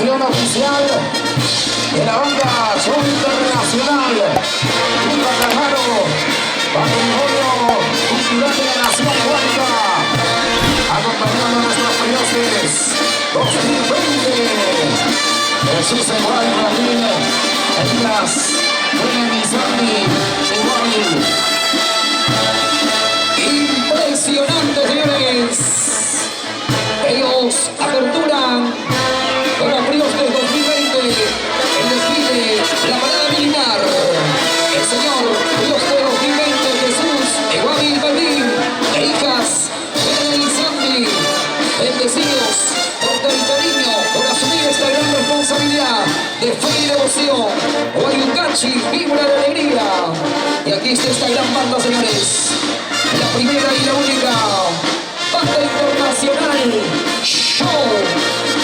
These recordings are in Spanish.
presentación oficial de la banda Show Internacional. Un Guadalajara, patrimonio cultural de la nación Huanca, acompañando a nuestros dioses 2020. Jesús Igual, Martín, Elías, William y Sandy, igual. Impresionante, señores. Ellos aperturan como fríos del 2020 el desfile, la parada militar. El señor Dios de 2020, Jesús, Eguabi y Berlín, e hijas, Elena y Sandy, bendecidos por el cariño, por asumir esta gran responsabilidad de fe y devoción. Guayucachi, vibra de alegría. Y aquí está esta gran banda, señores. La primera y la única banda internacional, Show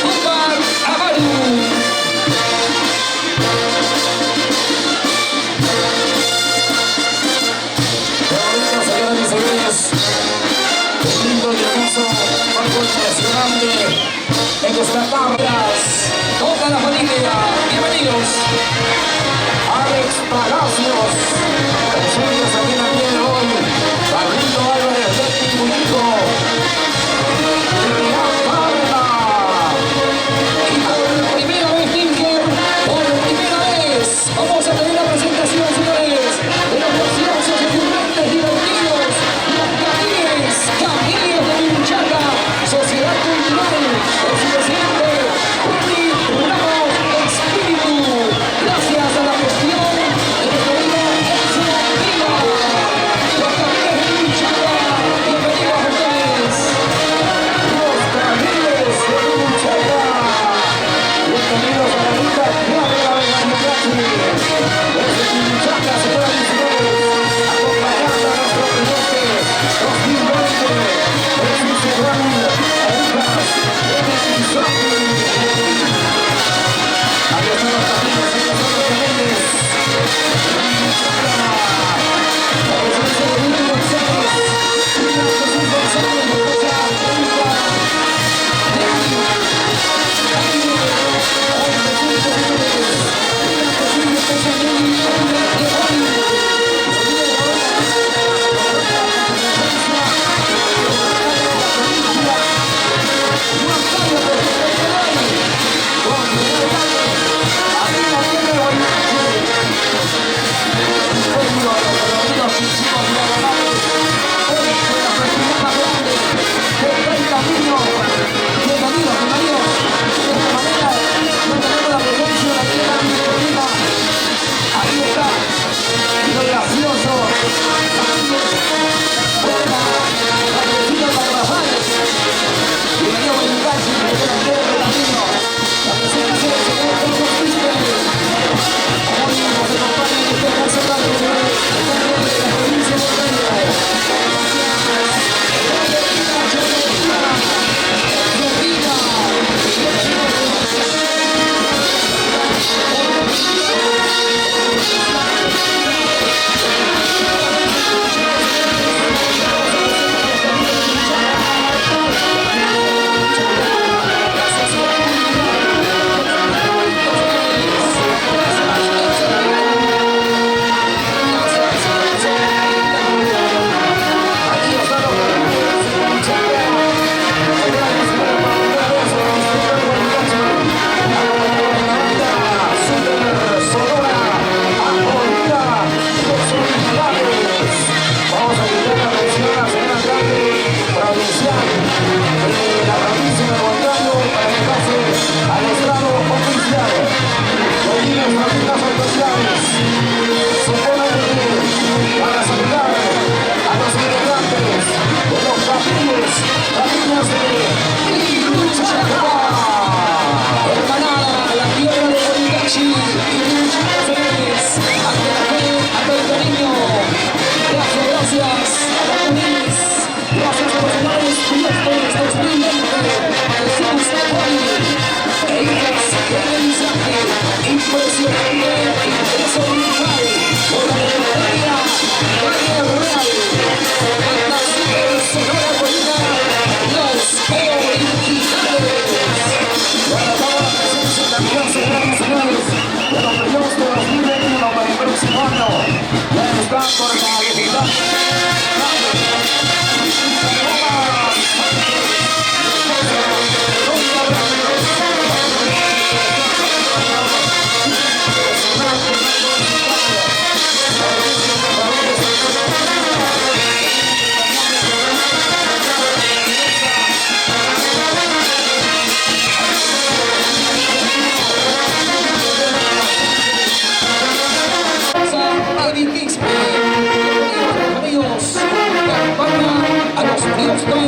Omar Amaru. Qué bonito, señoras y señores. Un lindo y hermoso, algo impresionante en nuestras tablas. Toda la familia, bienvenidos. Alex Palacios, presentes aquí en la tienda hoy. Pablito Álvarez, Betty Muñico, Lilian Parra. Y por primera vez, Tinker, por primera vez, vamos a tener la presentación, señores, de los graciosos, ocurrentes, divertidos, los Camillos de Vinchaca, Sociedad Cultural, por su presidente, Willy Ramos Espíritu. Gracias a la gestión de nuestro amigo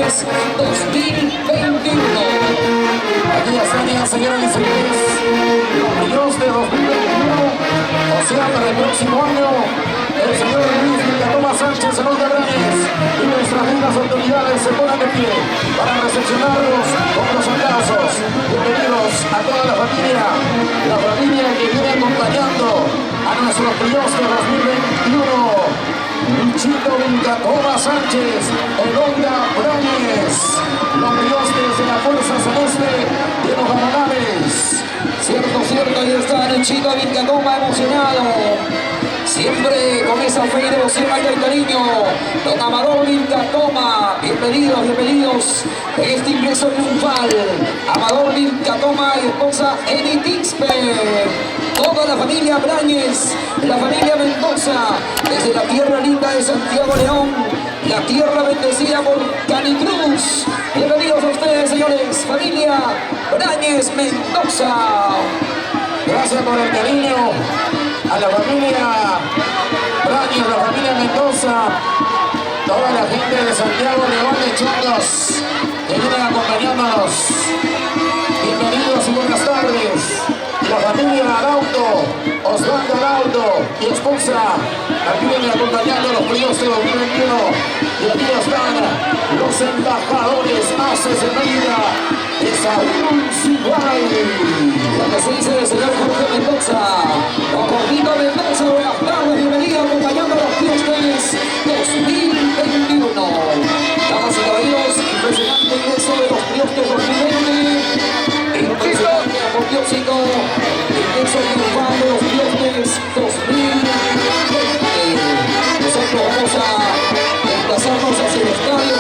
Cruces 2021. Aquí están, señoras y señores, los Dios de 2021, o sea, para el próximo año, el señor Luis Villatoma Sánchez en los Gabranes y nuestras mismas autoridades se ponen de pie para recepcionarlos con los aplausos. Bienvenidos a toda la familia que viene acompañando a nuestros Dios de 2021. Luchito Villatoma Sánchez, Elonga Brañez, los dioses de la Fuerza Celeste de los Gamonales. Cierto, ahí está Luchito Villatoma emocionado. Siempre con esa fe y devoción al cariño. Don Amador Villatoma, bienvenidos en este ingreso triunfal. Amador Villatoma y esposa Edith Ixpe. Toda la familia Brañez, la familia Mendoza, desde la tierra linda de Santiago León, la tierra bendecida por Canicruz. Bienvenidos a ustedes, señores, familia Brañez Mendoza. Gracias por el cariño a la familia Brañez, la familia Mendoza, toda la gente de Santiago León de Chongos que vienen acompañándonos. Bienvenidos y buenas tardes. La familia Arauto, Osvaldo Arauto y esposa, aquí vienen acompañando a los primeros de 2021. Y aquí están los embajadores haces de Mérida de Saúl Ciguay. Lo que se dice del señor Jorge Mendoza, don Jorgito Mendoza, buenas tardes, bienvenido acompañando a los Dioses 2021. Damas y caballeros, impresionante ingreso de los Dioses 2020. Impresionante, apoteósico, ingreso triunfal de los Dioses 2020. Nosotros vamos a desplazarnos hacia el estadio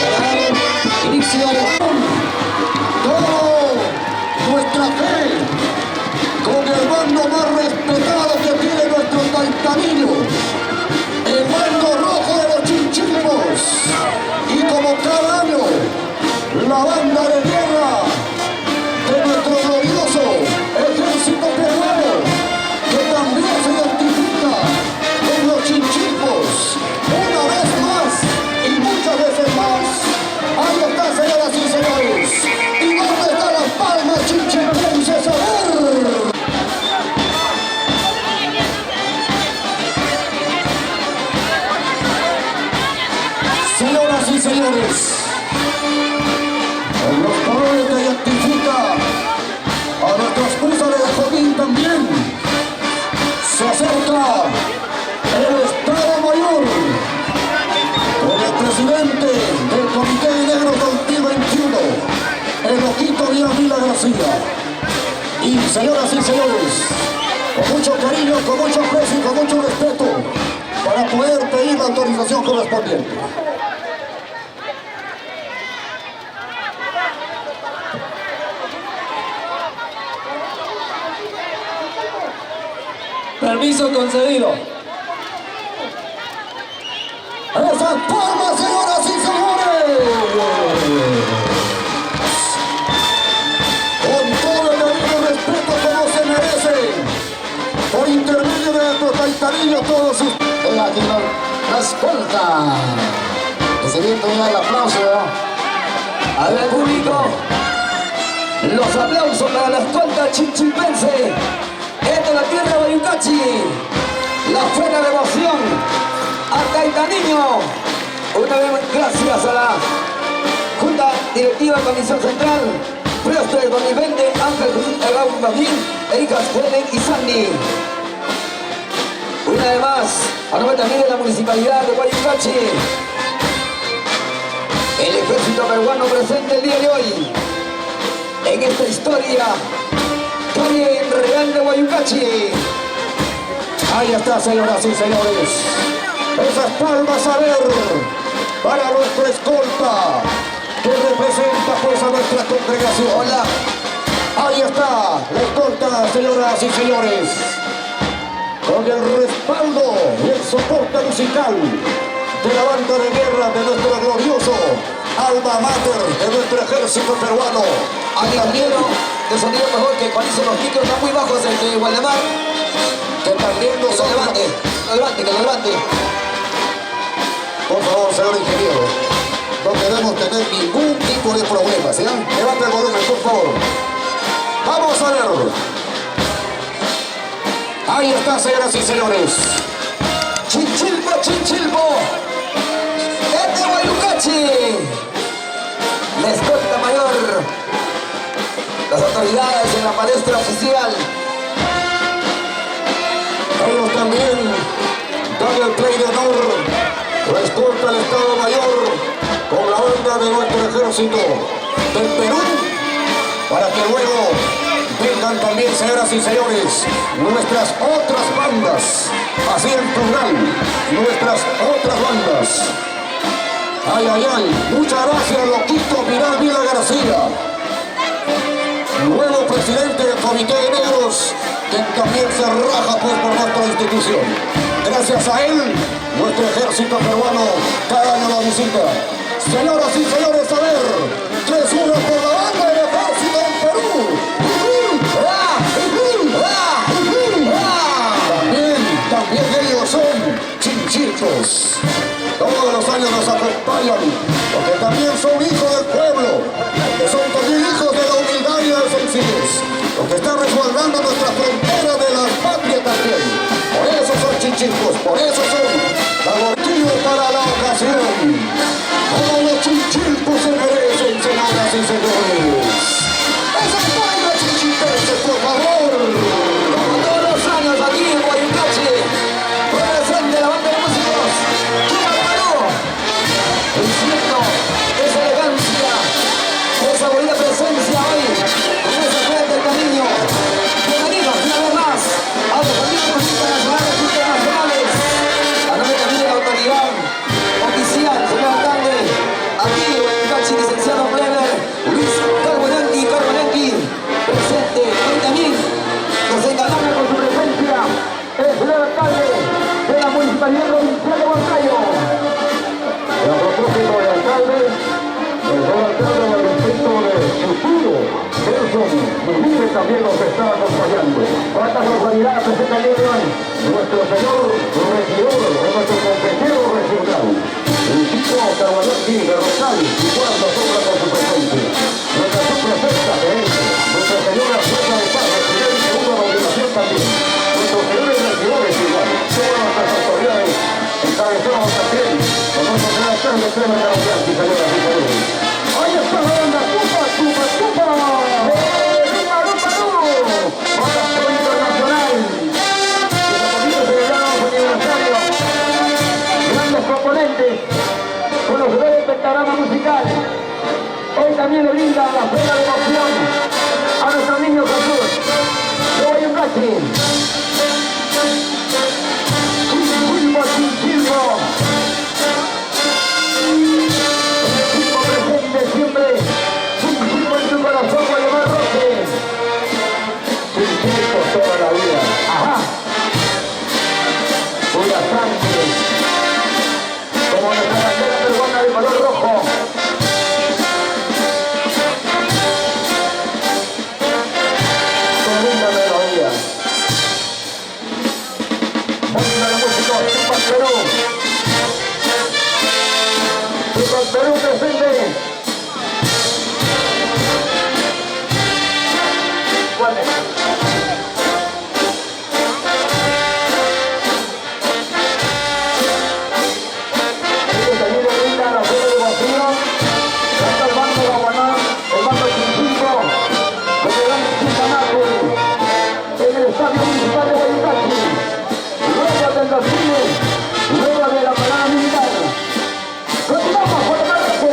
para dar inicio. Nuestra fe con el bando más respetado que tiene nuestro Taitanillo, el bando rojo de los Chinchillos, y como cada año la banda de guerra de nuestro glorioso ejército peruano, que también se identifica con los Chinchillos una vez más y muchas veces más. Ahí está, señoras y señores. ¿Y dónde están las palmas chinchillenses? A ver. Señoras y señores, en los colores que identifica a nuestra esposa de Joaquín también se acerca el Estado Mayor con el presidente del Comité de Negros 2021, el Oquito Villamila García. Y señoras y señores, con mucho cariño, con mucho aprecio y con mucho respeto, para poder pedir la autorización correspondiente. Permiso concedido. ¡Esas palmas, señoras y señores! Con todo el cariño y respeto como se merece, por intermedio de nuestro Taitanillo, todos sus... Aquí la escolta. Que se viene todavía el aplauso. A ver, público, los aplausos para la escolta chinchimpense. Esta es la tierra de Bayucachi, la fe, la devoción a Taitanillo. Una vez gracias a la Junta Directiva Comisión Central, Presto del 2020, Ángel Raúl Martín, Erika Helen y Sandy. Una vez más, a nombre también de la Municipalidad de Bayucachi, el ejército peruano presente el día de hoy en esta historia. Calle Real de Bayucachi. Ahí está, señoras y señores. Esas palmas a ver para nuestra escolta que representa pues a nuestra congregación. Hola. Ahí está la escolta, señoras y señores, con el respaldo y el soporte musical de la banda de guerra de nuestro glorioso alma mater de nuestro ejército peruano. Ingeniero de sonido mejor que cuando hizo los micros están muy bajos el de Gualdemar. Que también nos Que lo levante. Por favor, señor ingeniero, no debemos tener ningún tipo de problemas, ¿ya? Levanta el volumen, por favor. Vamos a ver. Ahí está, señoras y señores. Chinchilpo, Chinchilpo. Este Guayucachi. La escolta mayor. Las autoridades en la palestra oficial. Ellos también dan el play de honor. La escolta del Estado Mayor con la banda de nuestro ejército del Perú, para que luego vengan también, señoras y señores, nuestras otras bandas, así en plural, nuestras otras bandas. Ay, ay, ay, muchas gracias, Loquito Vidal Vila García, nuevo presidente del Comité de Negros, que también se raja pues por nuestra institución. Gracias a él, nuestro ejército peruano cada año lo visita. Señoras y señores, a ver, que suban por la banda del ejército del Perú. También ellos son chinchillos. Todos los años nos acompañan, porque también son hijos del pueblo, que son también hijos de la humildad y de la sencillez, los que están resguardando nuestra frontera de la patria también. Por eso son chinchillos, por eso son favorecidos para la ocasión. Como los chinchillos se merecen, señoras y señores. ¡Esa es la chinchillos, por favor! Como todos los años aquí en Guayucachi, presente la banda de músicos. ¡Viva el Perú! Diciendo esa elegancia, esa bonita presencia hoy, con esa fuerte del cariño. Bienvenidos una vez más a los amigos internacionales e internacionales. A nombre también de la autoridad oficial, señor alcalde, aquí en Guayucachi, licenciado Brever, Luis Carbonetti, presente. Hoy también nos encargamos con su presencia el señor alcalde de la municipalidad provincial de Huancayo. Y a propósito del alcalde, el señor alcalde del distrito de Futuro, Nelson Mujire, también nos está acompañando. ¿Cuántas autoridades presentan el día de hoy? Nuestro señor regidor, nuestro consejero regional, el chico Carbonetti de Rosales, y cuarta sombra con su presencia. Nuestra subprefecta de nuestra señora Fuerza de Paz, presidente de una organización también. Nuestros señores regidores igual, todas nuestras autoridades encabezados también con nuestro señor alcalde Clemente Carbonetti, señoras y señores. ¡Ahí está la banda! ¡Tupa, tupa, tupa! ¡Tupa, tupa, tupa! ¡Banda internacional! Y los celebrados aniversario. Grandes componentes con los grandes pentagrama musical. Hoy también le brinda la plena devoción a nuestros niños Jesús de Guayucachi. Chinchilpo, Chinchilpo. El equipo presente siempre. Chinchilpo en tu corazón, Guayamar Roque. Chinchillo toda la vida. Ajá. Pura sangre. Como nuestra bandera peruana de color rojo. Con linda melodía. Música de músicos, Tupac Perú. Tupac Perú presente. ¿Cuál es? Ellos también le brindan la fe de vacío. Está el bando de Aguaná, el bando de Chinchilpo, con el gran Chintanaco, en el estadio municipal de Guayucachi. Luego del desfile, luego de la parada militar. Continuamos por el marco.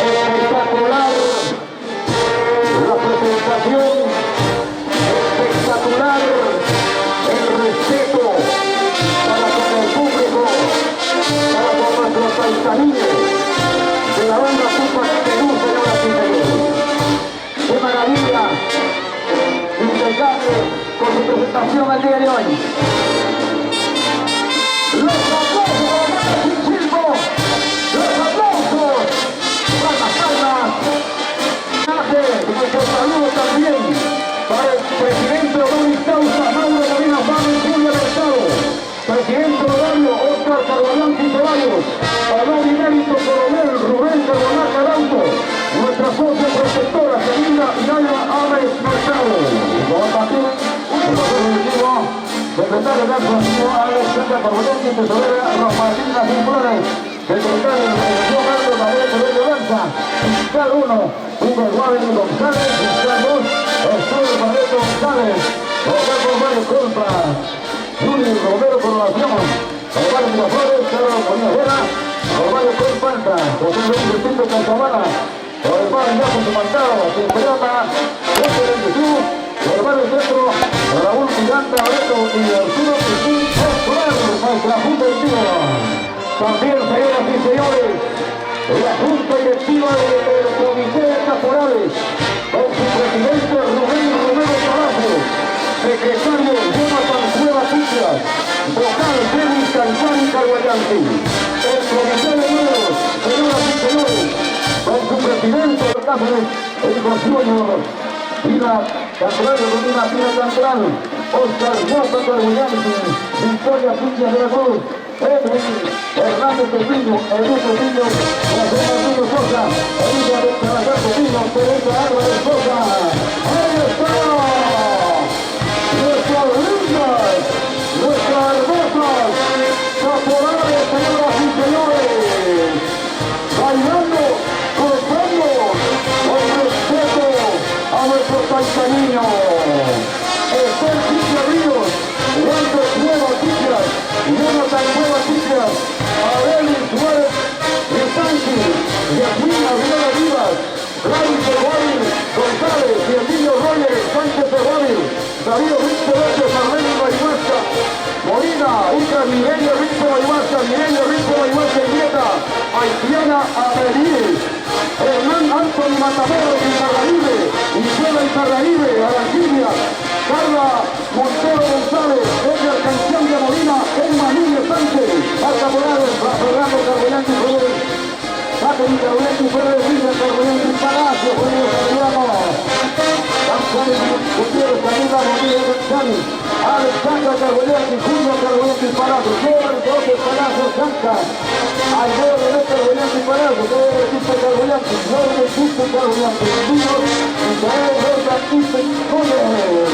Espectacular la presentación, espectacular el respeto para con el público, para con nuestros paisaníes de la banda Tupac Perú, señoras y señores. ¡Qué maravilla! Impecable con su presentación el día de hoy. ¡Los aplausos a la banda Chinchilpo! ¡Los aplausos! ¡Palmas, palmas! Nuestro saludo también caballos, Honor y Mérito Coronel Rubén Carbonell Carauto, nuestra socia protectora Selina Yaira Ames Mercado. Y con Patín, secretario de Administración Alexandra Carbonell, tesorera Rosalina Flores, secretario de Organización Carlos Gabriel Cabello Lanza, fiscal 1, Hugo Guaden González, fiscal 2, Estudio Barreto González, Roberto Romero Colpa, Julio Romero Coronación, Roberto Miraflores, Carlos Bonilla Roberto Colpanta, José Luis Vicente Cantabana, Roberto Ignacio Sumantado, Timbrata, José de Jesús, Roberto Centro, Raúl Gigante Areto y Arturo Cristín Escolar, nuestra Junta Directiva. También, señoras y señores, la Junta Directiva del Comité de Caporales, con su presidente Rubén Romero Palacio, secretario Jonathan Cueva Cuchas, vocal Félix Calzani Carguayanti, el comité de números, señoras y señores, con su presidente de Cáceres, el Consuelo Pina Cantoral, Romina Pina Cantoral, Oscar Mota Carguayanti, Victoria Pincha de la Cruz, Edwin Hernández Pepillo, Edwin Pepillo, José Martínez Sosa, Elizabeth Salazar Pepillo, Teresa Álvarez Sosa. ¡Ahí está! Nuestras lindas, nuestras hermosas caporales, señoras y señores, bailando, gozando, con respeto a nuestros paisaninos. Esther Cintia Ríos, Walter Cueva Tichas, Jonathan Cueva Tichas, Arelis Suárez Sánchez, Yasmina Rivera Vivas, Gladys Ferrari González, y Emilio Roger Sánchez Ferrari, Darío Rince López, Armeni Marihuasca, Molina, hija Mireya Rince Marihuasca, Mireya Rince Marihuasca y nieta, Haitiana Amelie, Hernán Anthony Matamoros y Carraíbe, Isela y Carraíbe, Arancibia, Carla Montero González, Edgar Canción de Molina, Emma Núñez Sánchez, Marta Morales, Fernando Carboyanti Flores, Catherine Carboyanti Flores, Villa Carboyanti Palacio, Julio Carboyano, González Gutiérrez, Camila Rodríguez González, Alexandra Carboyanti, Julio Carboyanti Palacio, Jorge López Palacio, Sanca, Alberto de Carboyanti Palacio, todo el equipo Carboyanti, Jorge Equipo Carboyanti, Vino, Israel Rosa, Quiste, Gómez.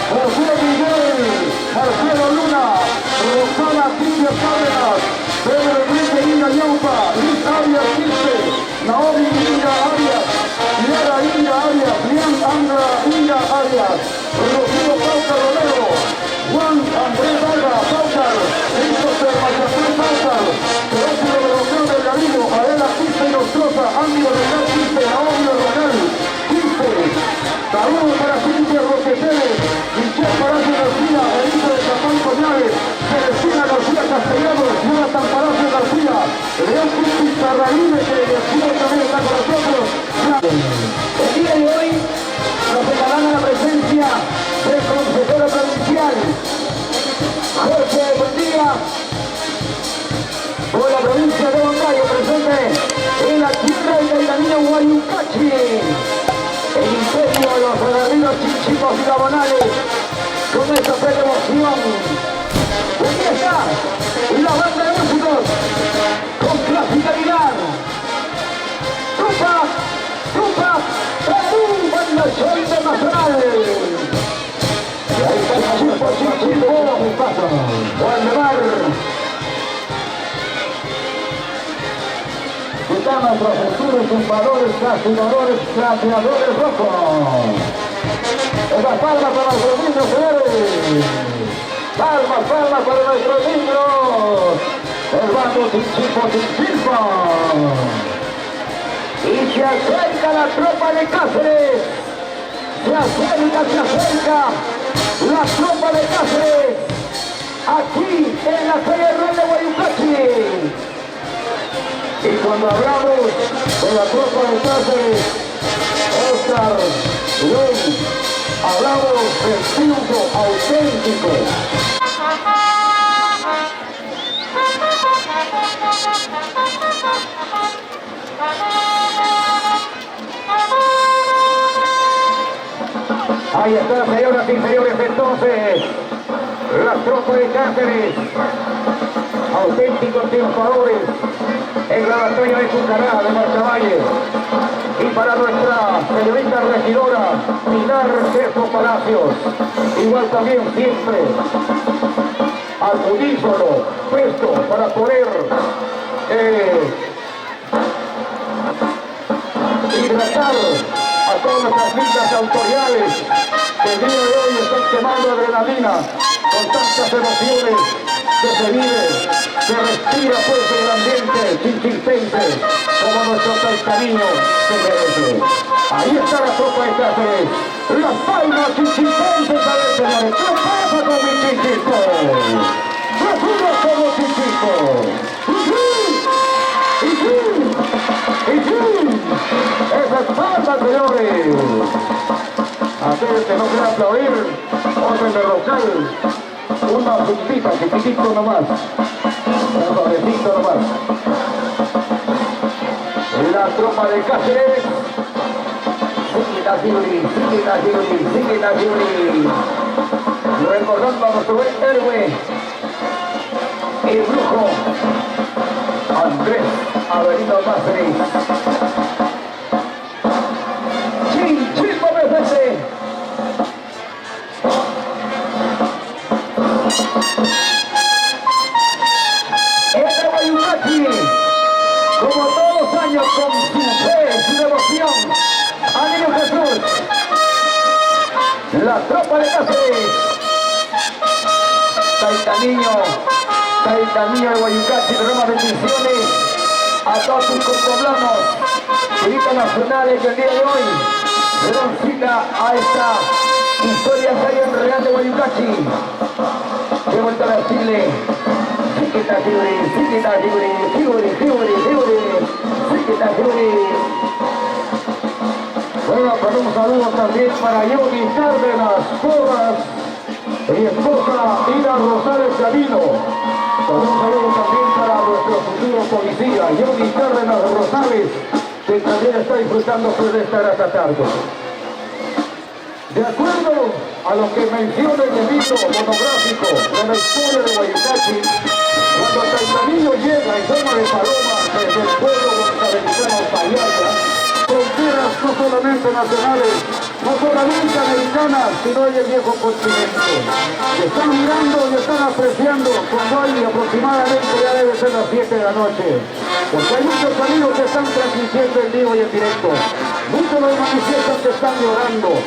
Marcelo Miguel, Marcelo Luna, Rosana Silvia Cárdenas, Pedro Enrique Inga Yaupa, Luis Arias Quiste, Naomi Inga Arias, Liera Inga Arias, Lian Andra Inga Arias, Rocío Pauca Romero, Juan Andrés Vaga, Paucar, Christopher Mayapán Paucar, Teófilo de Rocío del Garillo, Adela Quiste y Nostroza, Andy Regal Quiste, Naomi Regal Quiste. Saludos para Cintia Roqueteles, Michelle Palacio García, Elisa de Capán Coñales, Celestina García Castellanos, Jonathan Palacio García, León Cristi Carraíbe, que también está con nosotros. El día de hoy nos regalan a la presencia del consejero provincial, Jorge Buendía, por la provincia de Huancayo, presente en la tierra de la niña Huayucachi. El imperio de los agarridos chinchicos y gabonales con esta fe de emoción. Aquí está la banda de músicos con clasicidad. Trupa, Perú, banda show internacional. Y ahí está Chinchico, Waldemar. Están nuestros futuros zumbadores, castigadores, claseadores rojos. Esas palmas para nuestros niños, señores. Palmas para nuestros niños. El bando Chinchico. Y se acerca la tropa de Cáceres. Se acerca la tropa de Cáceres. Aquí en la calle Real de Huayucachi. Y cuando hablamos de la tropa de Cáceres, Oscar, Luis, hablamos del triunfo auténtico. Ahí está, señoras y señores, entonces, la tropa de Cáceres. auténticos triunfadores en la batalla de Cucará de Marcavalle. Y para nuestra periodista regidora Pilar Cerco Palacios, igual también siempre al unísono puesto para poder hidratar a todas nuestras filas autoriales que el día de hoy están quemando adrenalina con tantas emociones que se vive, se respira fuerte el ambiente chichiltense como nuestro Taitanillo se merece. Ahí está la tropa de Cáceres, las palmas chichiltenses, a ver señores, ¿qué pasa con mi chichito? ¡Refugas como chichito! ¡Esas palmas, señores! Aquel que no quiera aplaudir, orden de local, una puntita, chiquitito nomás, un suavecito nomás. La tropa de Cáceres, sigue la Yuri. Recordando a nuestro buen héroe, el brujo Andrés Avelino Cáceres. Chin, pobrecete. Este Guayucachi, como todos los años, con su fe, su devoción a Niño Jesús, la tropa de Cáceres, Taitanillo de Guayucachi, derrama bendiciones a todos sus poblanos, turistas nacionales que el día de hoy se dan cita a esta historia que hay en Real de Guayucachi. De vuelta a Chile. Bueno, con un saludo también para Johnny Cárdenas Porras y esposa Ida Rosales Camino. Con un saludo también para nuestro futuro policía, Johnny Cárdenas Rosales, que también está disfrutando de esta grata tarde. De acuerdo a lo que menciona el libro monográfico de la historia de Guayucachi, cuando Taitanillo llega en forma de paloma desde el pueblo norteamericano Payaya, fronteras no solamente nacionales, no solamente americanas, sino en el viejo continente. Que están mirando y están apreciando cuando hay aproximadamente, ya debe ser las 7 de la noche. Porque hay muchos amigos que están transmitiendo en vivo y en directo. Muchos los manifiestan que están llorando.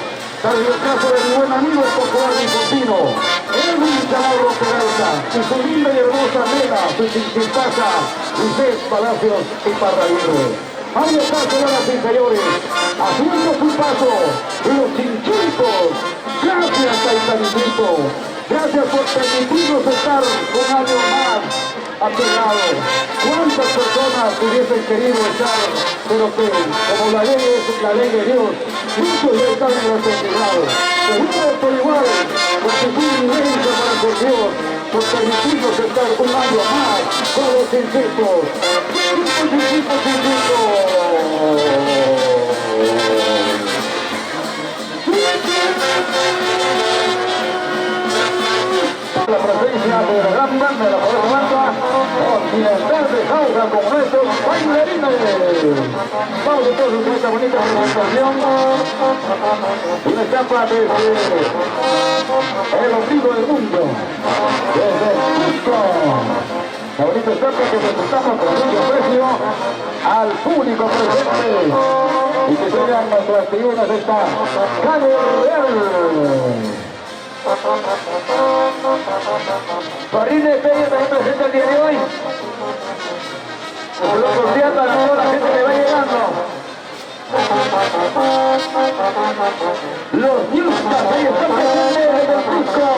Tal el caso de mi buen amigo el popular Nicotino, Edwin Calabro Peralta, y su linda y hermosa nena, su chichipaza, Luis Palacios y Parraguirre. Ahí está, señoras y señores, haciendo su paso, los chinchitos. Gracias, Taitanillito. Gracias por permitirnos estar un año más a tu lado. ¿Cuántas personas hubiesen querido estar? Pero que, como la ley es la ley de Dios, muchos ya están en los enterados. Seguro por igual, porque fue un inmenso para con Dios, por permitirnos estar un año más con los chinchitos. Chinchitos. La presencia de la gran banda de la Poder Banda Continental de Jauja con nuestros bailarines. Vamos a todos esta bonita presentación. Una etapa desde el ombligo del mundo, desde Cusco. La bonita etapa que presentamos con mucho aprecio al público presente y que tengan nuestras tribunas de esta calle real. Parrines Pérez también presenta el día de hoy. Los sorteando a toda la gente que va llegando. Los Newscas ahí están presentes desde el Cusco.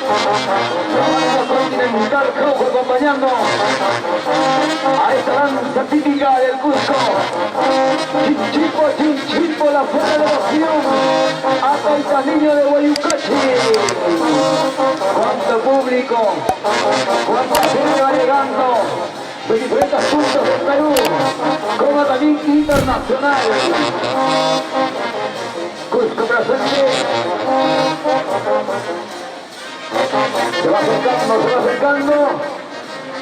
La banda continental Jauja acompañando a esta danza típica del Cusco. Chinchipo, la fuerte devoción a Taitanillo de Guayucachi. Cuánto público, cuánta gente va llegando de diferentes puntos del Perú, como también internacional. Cusco presente. Se va acercando.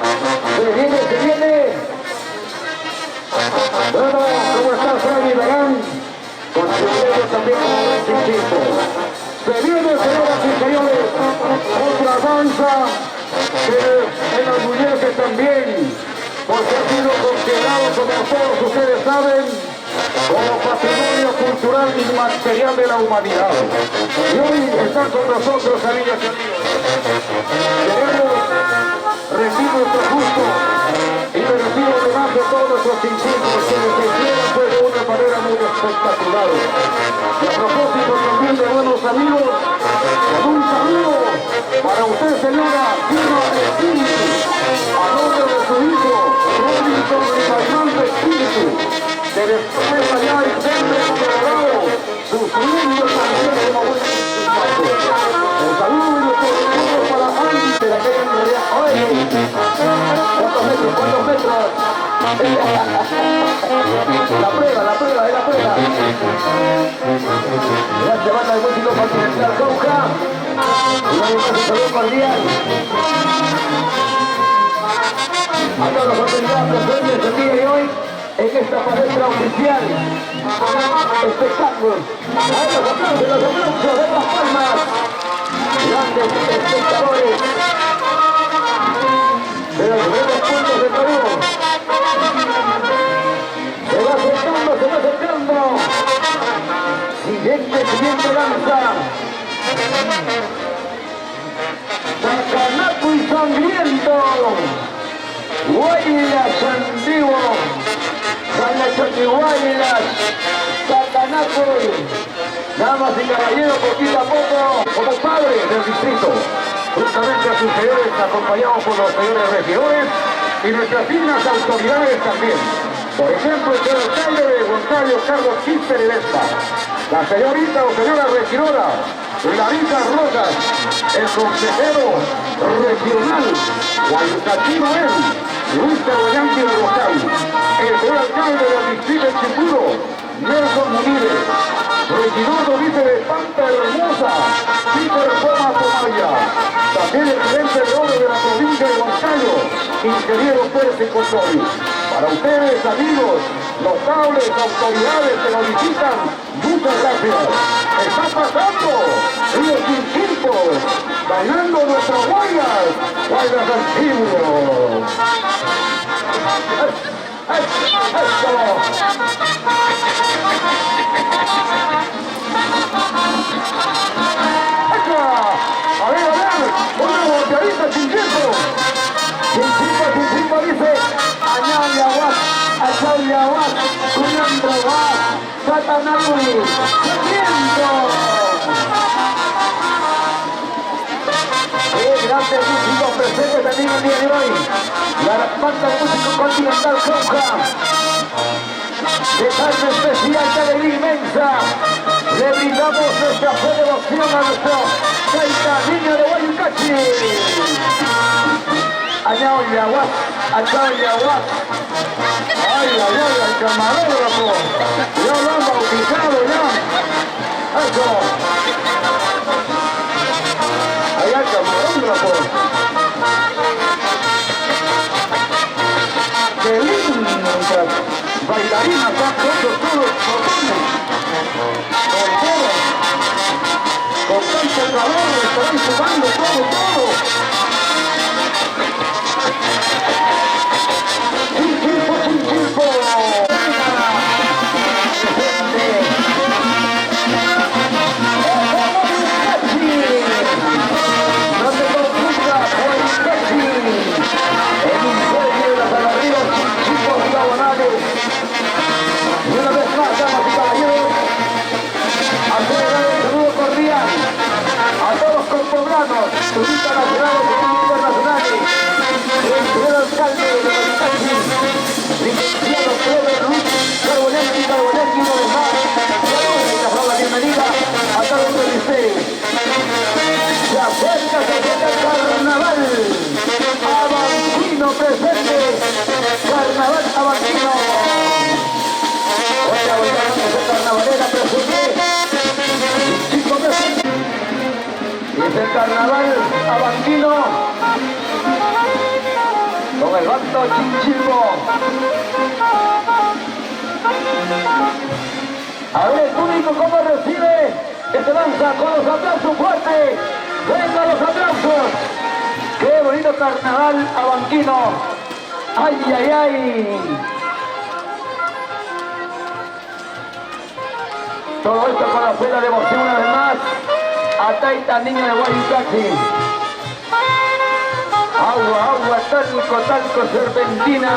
Se viene. Bueno, ¿cómo está Freddy Verán? Con su dedo también con el chico. Se viene, señoras y señores, otra danza que enorgullece también, porque ha sido considerado, como todos ustedes saben, como patrimonio cultural inmaterial de la humanidad. Y hoy están con nosotros, amigas y amigos. Queremos rendir nuestro gusto y merecido además de todos nuestros instintos que nos hicieron pues de una manera muy espectacular. Y a propósito también de buenos amigos, con un saludo para usted, señora Vilma Espíritu, a nombre de su hijo, Robinson Rimagrante Espíritu, que después allá y siempre colorado, sufriendo también como buen instrumento. Un saludo y nuestro saludo para Andy de la calle en realidad. ¡Oye! ¿Cuántos metros? ¿Cuántos metros? La prueba, es la prueba. Gracias, banda de músicos continental Cauca. Un saludo cordial a todos los autoridades presentes el día de hoy en esta palestra oficial. Espectáculos. A los aplausos de las palmas. Grandes espectadores de los grandes puntos de Perú. Se va acercando. Siguiente danza. Sacanaco y sangriento. Guaylas antiguo. Guaylas. Sacanaco. Damas y caballeros, poquito a poco, como padres del distrito, justamente a sus señores, acompañados por los señores regidores y nuestras dignas autoridades también. Por ejemplo, el señor alcalde de Gonzalo, Carlos Quispe de Vespa, la señorita o señora regidora Larisa Rojas, el consejero regional guayucatino él, Luis Carvallanqui de Rosal, el señor alcalde del distrito de Chipuro, Nelson Munírez, regidor dice de Pampa Hermosa, Peter Thomas Tomaya, también el gerente de obra de la provincia de Gonzalo, ingeniero Pérez de Control. Para ustedes, amigos, notables autoridades que nos visitan, muchas gracias. Está pasando Río Quinquilpo, bailando nuestras guayas antiguos. ¡Eso! A ver, una volteadita Quinquilpo. Quinquilpo dice, Añayahuat, Achayahuat, Cunambrahuat, Satanagui, ¡Saliendo! Grandes músicos presentes también el día de hoy. La banda músico continental Cauca. De tarde especial, de alegría inmensa. Le brindamos nuestra fe de devoción a nuestro Caita Niño de Guayucachi. Añayahuat, Achayahuat. Ay, el camarógrafo. Ya lo han bautizado ya. Eso. Allá el camarógrafo. Qué linda bailarina, están todos botones. Con tanto calor estarán jugando todo. Quinquilpo. Y una vez más, damas y caballeros, hacer un saludo cordial a todos los compoblanos, turistas nacionales y internacionales, el señor alcalde de Guayucachi, licenciado Pedro Luis Carbolensky, una vez más, saludos y les doy la bienvenida a todos ustedes. Se acerca el carnaval, Avantino presente, carnaval Avantino. Carnavalera presente, chico presente, es el carnaval avantino, con el bando Chinchilbo. A ver el público cómo recibe este danza con los aplausos fuertes. Venga los aplausos. Qué bonito carnaval abanquino. Ay, ay, ay. Todo esto con la fuerza de emoción una vez más. Ataita niño de Guayucachi. Agua, agua, talco, talco, serpentina.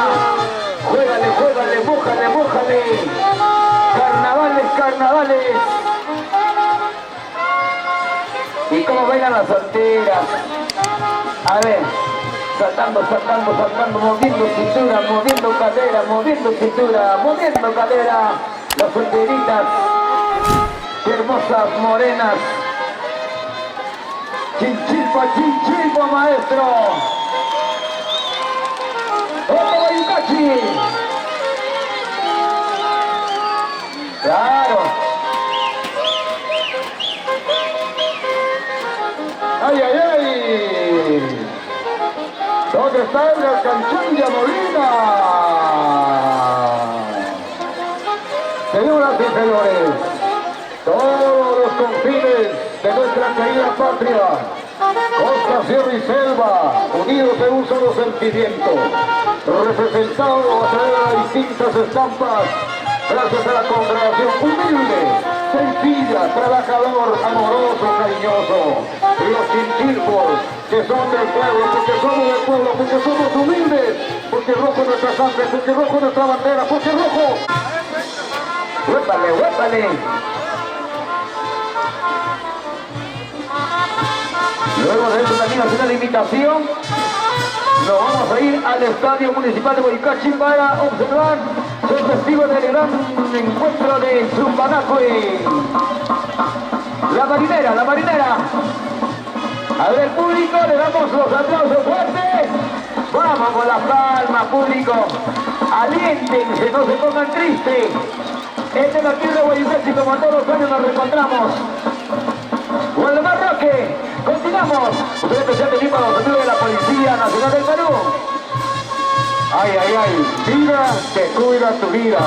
Juégale, juégale, mójale, mójale. Carnavales, carnavales. Y cómo bailan las solteras. A ver, saltando, saltando, saltando, moviendo cintura, moviendo cadera, moviendo cintura, moviendo cadera. Las solteritas, qué hermosas morenas. Chinchilpa, chinchilpa, maestro. ¡Ojo, Guayucachi! Claro. ¡Ay, ay, ay! ¿Dónde está el Canchilla Molina? Señoras y señores, todos los confines de nuestra querida patria, costa, sierra y selva, unidos en un solo sentimiento, representados a través de distintas estampas, gracias a la congregación humilde, sencilla, trabajador, amoroso, cariñoso, y los chinchilpos que son del pueblo, porque somos del pueblo, porque somos humildes, porque rojo es nuestra sangre, porque rojo es nuestra bandera, porque rojo. ¡Huépale, huépale! Luego de esto también hacer la invitación, nos vamos a ir al Estadio Municipal de Guayucachi para observar los festivos del gran encuentro de Zumbanacue. La marinera, la marinera. A ver, público, le damos los aplausos fuertes. Vamos con las palmas, público. Aliéntense, no se pongan tristes. Esta es la tierra de Guayucachi, como todos los años nos reencontramos. Waldemar Roque, continuamos. Un especial de para los amigos de la Policía Nacional del Perú. Ay, ay, ay, vida que cuida tu vida.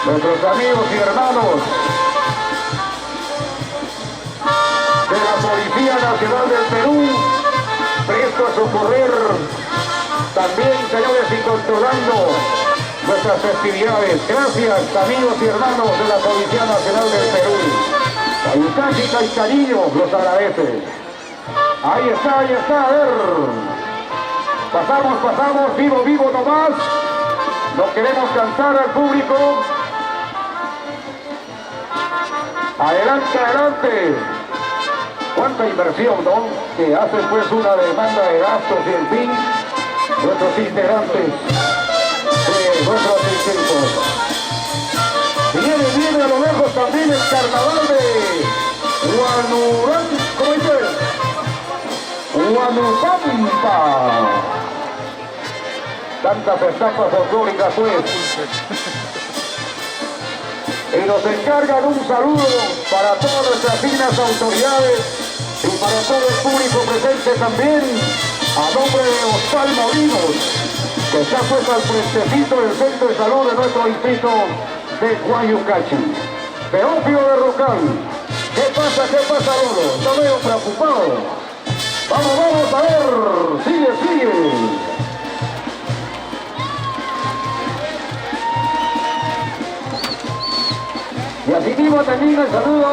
Nuestros amigos y hermanos de la Policía Nacional del Perú, presto a socorrer, también, señores, y controlando nuestras festividades. Gracias, amigos y hermanos de la Policía Nacional del Perú. Guayucachi y cariño los agradece. Ahí está, a ver. Pasamos, pasamos, vivo, vivo nomás. No queremos cansar al público. Adelante, adelante. Cuánta inversión, ¿no? Que hacen pues una demanda de gastos y en fin, nuestros integrantes de nuestros distritos. Viene a lo lejos también el carnaval de Huanurán, ¿cómo dice? Huanupampa. Tantas estampas folclóricas pues. Y nos encargan un saludo para todas nuestras dignas autoridades y para todo el público presente también, a nombre de Oscar Molinos, que está pues al frentecito del centro de salud de nuestro distrito de Guayucachi. Teófilo de Rocal, ¿qué pasa, Lolo? Está medio preocupado. Vamos a ver, sigue. Y así mismo también el saludo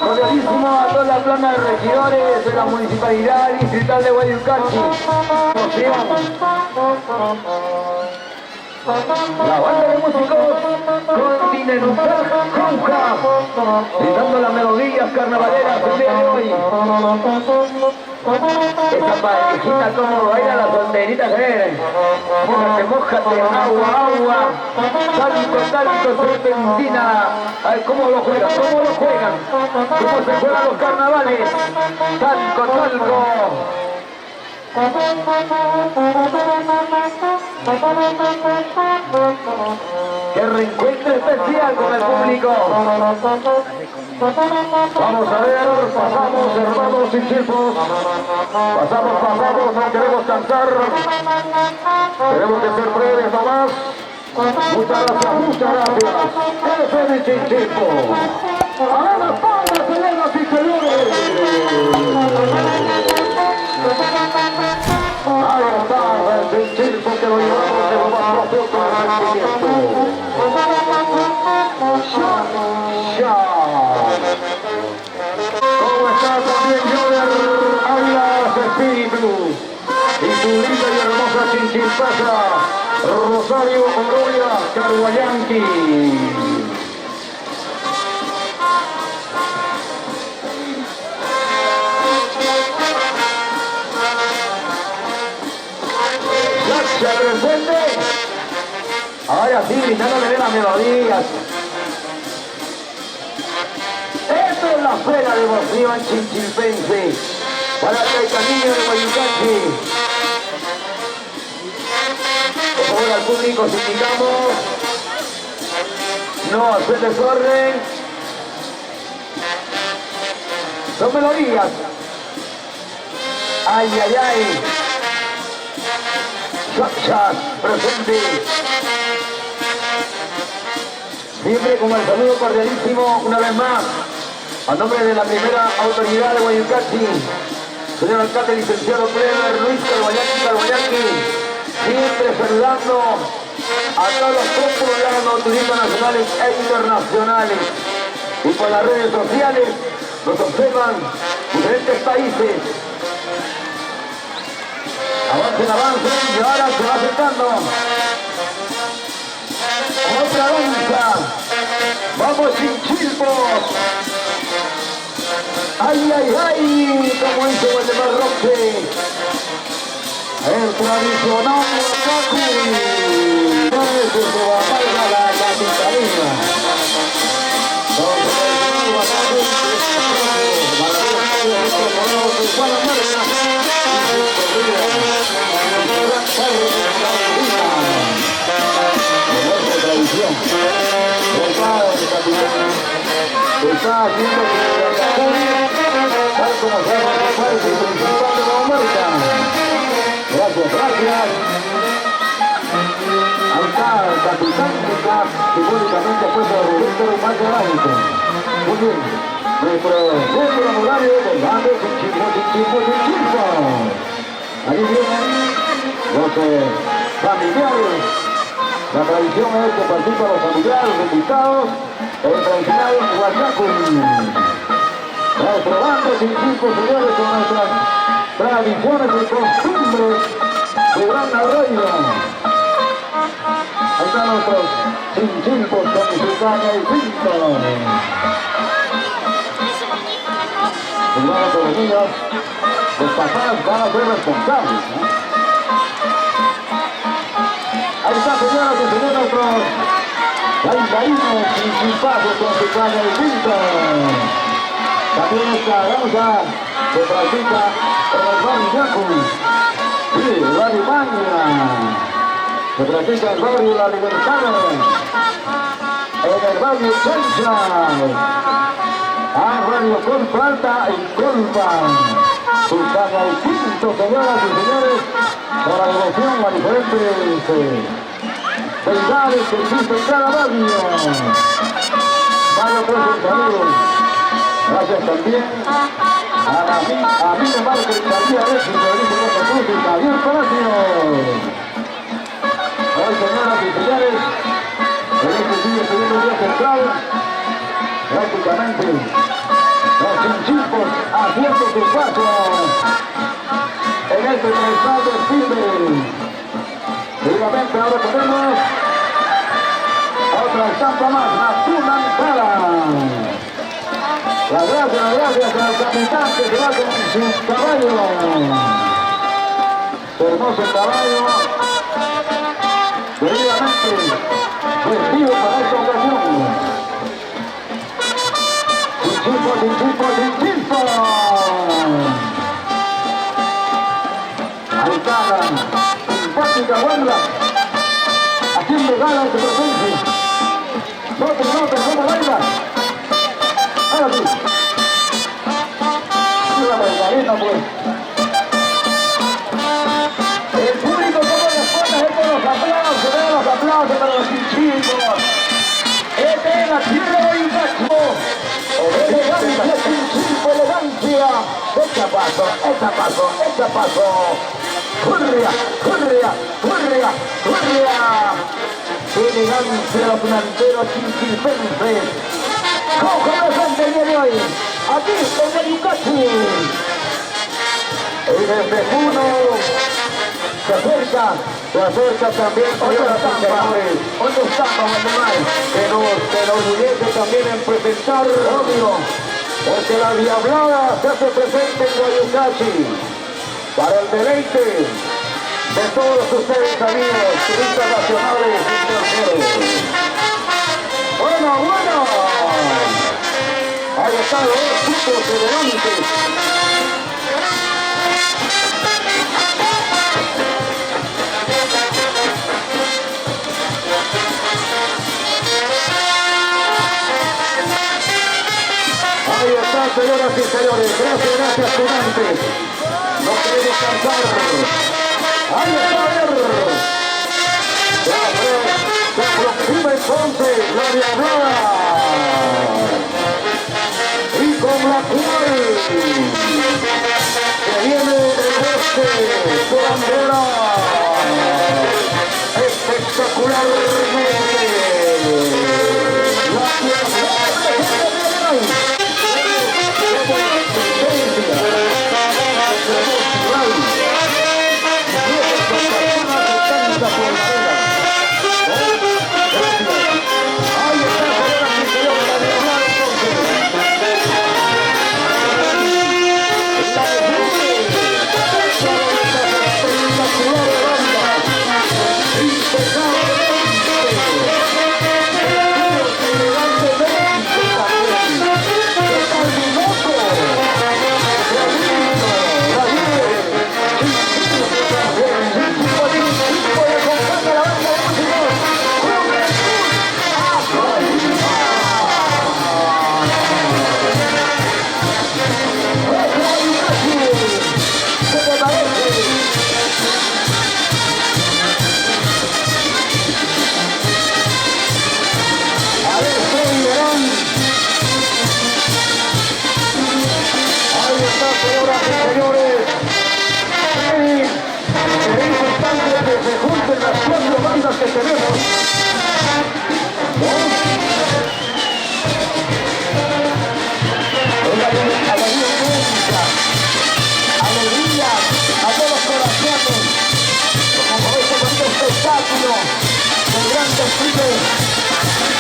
cordialísimo a toda la plana de regidores de la Municipalidad Distrital de Guayucachi. La banda de músicos Continental Conja, gritando las melodías carnavaleras el día de hoy. Esa parejita como baila la solterita, mójate, agua, talco, serpentina. Ay, cómo lo juegan, cómo se juegan los carnavales. Talco. ¡Qué reencuentro especial con el público! Vamos a ver, pasamos, hermanos y chicos. Pasamos, no queremos cansar. Tenemos que ser breves nomás. Muchas gracias. Ese es mi Chinchilpo. A las palmas, señoras y señores. Ahí está el Chinchilpo que lo llevamos de lo más profundo del sentimiento. ¿Cómo está también Joder Arias Espíritu? Y su linda y hermosa Chinchilpaza, Rosario Oroya Carguayanqui. ¿Se presente? Ahora sí, gritándole de las melodías. Esto es la Feria de Emoción Chinchilpense para el Caicanillo de Guayucachi. Por favor, al público os indicamos no hacer desorden. Son melodías. Ay, ay, ay. Chachas, presente. Siempre con el saludo cordialísimo, una vez más, a nombre de la primera autoridad de Guayucachi, señor alcalde licenciado Clever Luis Carguayanqui, siempre saludando a todos los populares turistas nacionales e internacionales. Y por las redes sociales nos observan diferentes países. Avancen, y ahora se va acercando. Otra danza. Vamos Chinchilpos. Ay, ay, ay, como hizo Waldemar Roque. El tradicional Huacacu. Eso se va a pagar la capitalina. Está haciendo tal como se llama el parque principal de la América. Gracias. Ahí está el capitán que está simbólicamente puesto a Roberto y más adelante. Muy bien. Nuestro centro honorario del bando Chinchilpo. Ahí vienen los familiares. La tradición es que participan los familiares, los invitados, el tradicional Huacacu. Nuestro bando Chinchilpo, señores, con nuestras tradiciones y costumbres de gran arraigo. Ahí están nuestros Chinchilpos con su caña y cinto. Cuidado con los niños, los papás van a ser responsables, ¿no? Ahí está, señoras y señores, nuestros bailarines Chinchilpazos con su caña y cinto. También esta danza se practica en el barrio Yacu. Sí, el barrio Magna. Se practica en el barrio La Libertad. En el barrio Chencha. En Radio Colpa Alta y Colpa. Su caña y cinto, señoras y señores, para la devoción a diferentes deidades que existen en cada barrio. Vaya pues el saludo. Gracias también a mi hermano que salía de éxito, dice Jesús y Javier Palacio. Hoy, señoras y señores, en este día, segundo día central, prácticamente los Chinchilpos haciendo su paso en este trazado de Silver. Seguidamente ahora tenemos otra estampa más, la Tunancala. Las gracias al capitán que se va con su caballo. Su hermoso caballo, debidamente vestido para esta ocasión. Chinchilpo. Ahí está la simpática banda, haciendo gala de su presencia. buena pues. El público toma las palmas, los aplausos, los aplausos para los chicos. Esta es la tierra de Icacho. Elegancia, Chinchilco, elegancia. Echa paso, echa paso, echa paso. Correa, correa, correa, correa. Elegancia de los delanteros chinchilpenses. Cojo la gente el día de hoy. Aquí en el Icacho. Y desde Juno se acerca también señora señores. ¿Dónde estamos, animal? Que nos enorgullece también en presentar, obvio, porque la Diablada se hace presente en Guayucachi para el deleite de todos ustedes, amigos, turistas nacionales y extranjeros. Bueno, ahí están los dos chicos elegantes. Ahí está, señoras y señores. Gracias, estudiantes. No queremos cansar. Ahí está, a ver. Se aproxima entonces la Diablada. Y con la cual que viene el bosque, su bandera. Espectacularmente. La Diablada.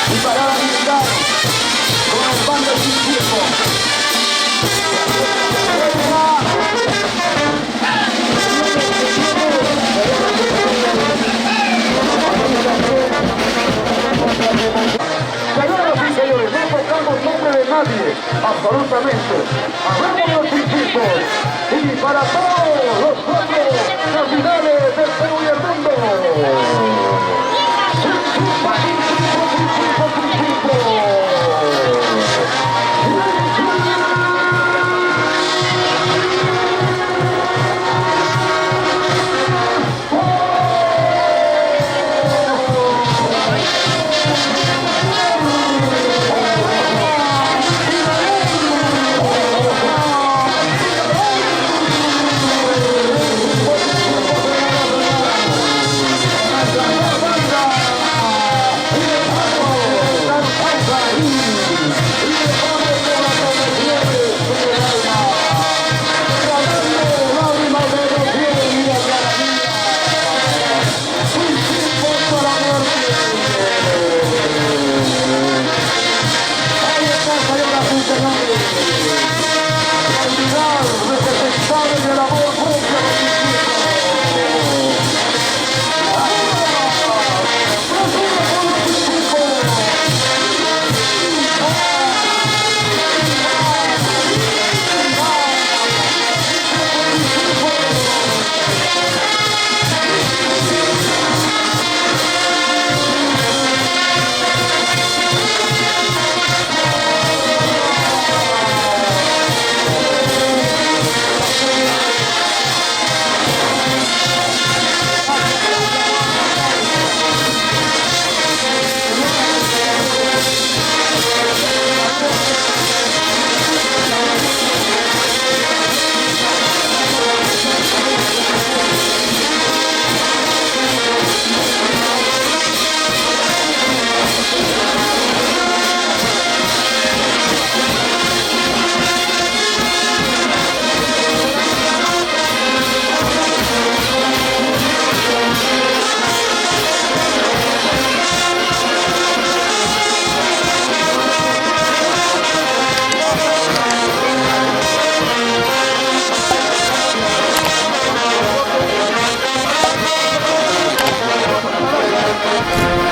Y parada militar con el bando sin tiempo. Señoras y señores, no tocamos nombre de nadie, absolutamente. Hablamos los principios y para todos.